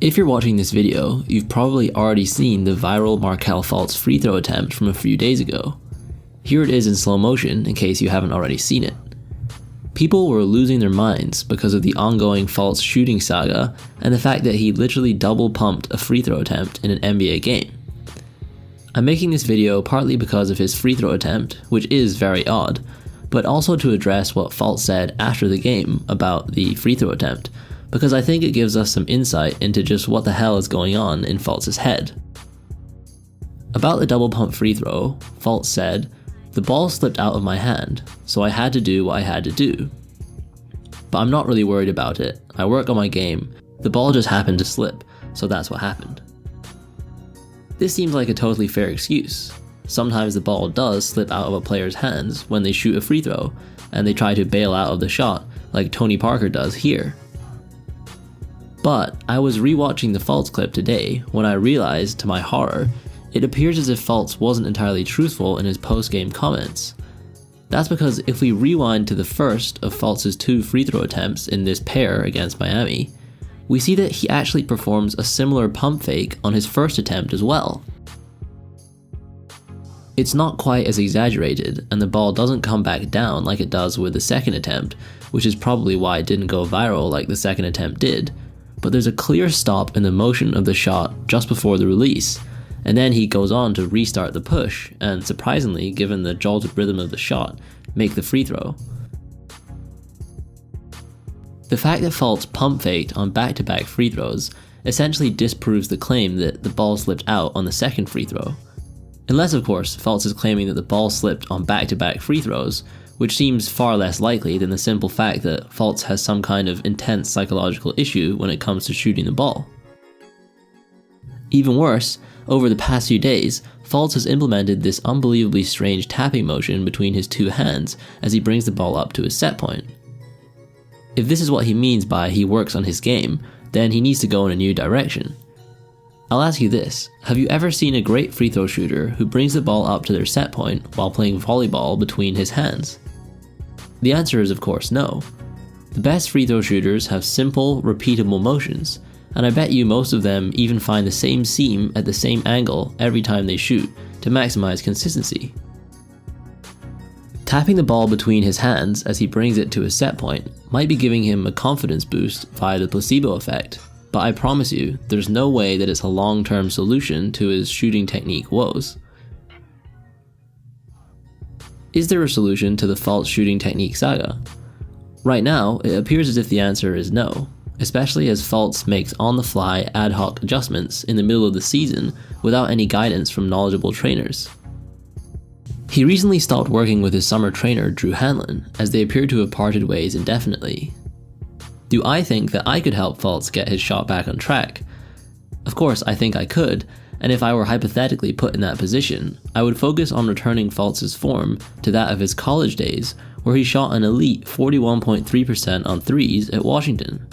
If you're watching this video, you've probably already seen the viral Markelle Fultz free throw attempt from a few days ago. Here it is in slow motion in case you haven't already seen it. People were losing their minds because of the ongoing Fultz shooting saga and the fact that he literally double pumped a free throw attempt in an NBA game. I'm making this video partly because of his free throw attempt, which is very odd, but also to address what Fultz said after the game about the free throw attempt, because I think it gives us some insight into just what the hell is going on in Fultz's head. About the double pump free throw, Fultz said, "The ball slipped out of my hand, so I had to do what I had to do. But I'm not really worried about it. I work on my game. The ball just happened to slip, so that's what happened." This seems like a totally fair excuse. Sometimes the ball does slip out of a player's hands when they shoot a free throw, and they try to bail out of the shot like Tony Parker does here. But I was rewatching the Fultz clip today when I realized, to my horror, it appears as if Fultz wasn't entirely truthful in his post-game comments. That's because if we rewind to the first of Fultz's 2 free throw attempts in this pair against Miami, we see that he actually performs a similar pump fake on his first attempt as well. It's not quite as exaggerated, and the ball doesn't come back down like it does with the second attempt, which is probably why it didn't go viral like the second attempt did, but there's a clear stop in the motion of the shot just before the release, and then he goes on to restart the push, and surprisingly, given the jolted rhythm of the shot, make the free throw. The fact that Fultz pump faked on back-to-back free throws essentially disproves the claim that the ball slipped out on the second free throw. Unless, of course, Fultz is claiming that the ball slipped on back-to-back free throws, which seems far less likely than the simple fact that Fultz has some kind of intense psychological issue when it comes to shooting the ball. Even worse, over the past few days, Fultz has implemented this unbelievably strange tapping motion between his 2 hands as he brings the ball up to his set point. If this is what he means by he works on his game, then he needs to go in a new direction. I'll ask you this, have you ever seen a great free throw shooter who brings the ball up to their set point while playing volleyball between his hands? The answer is of course no. The best free throw shooters have simple, repeatable motions, and I bet you most of them even find the same seam at the same angle every time they shoot to maximize consistency. Tapping the ball between his hands as he brings it to his set point might be giving him a confidence boost via the placebo effect, but I promise you, there's no way that it's a long-term solution to his shooting technique woes. Is there a solution to the Fultz shooting technique saga? Right now, it appears as if the answer is no, especially as Fultz makes on-the-fly ad hoc adjustments in the middle of the season without any guidance from knowledgeable trainers. He recently stopped working with his summer trainer Drew Hanlon, as they appear to have parted ways indefinitely. Do I think that I could help Fultz get his shot back on track? Of course, I think I could, and if I were hypothetically put in that position, I would focus on returning Fultz's form to that of his college days, where he shot an elite 41.3% on threes at Washington.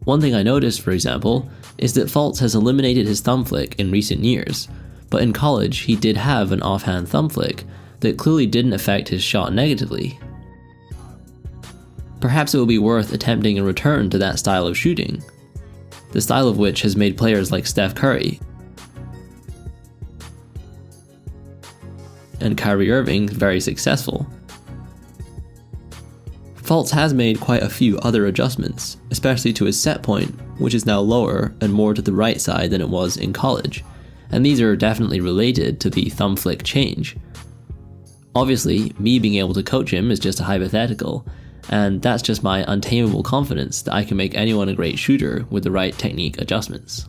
One thing I noticed, for example, is that Fultz has eliminated his thumb flick in recent years, but in college he did have an offhand thumb flick that clearly didn't affect his shot negatively. Perhaps it will be worth attempting a return to that style of shooting, the style of which has made players like Steph Curry and Kyrie Irving very successful. Fultz has made quite a few other adjustments, especially to his set point, which is now lower and more to the right side than it was in college, and these are definitely related to the thumb flick change. Obviously, me being able to coach him is just a hypothetical, and that's just my untamable confidence that I can make anyone a great shooter with the right technique adjustments.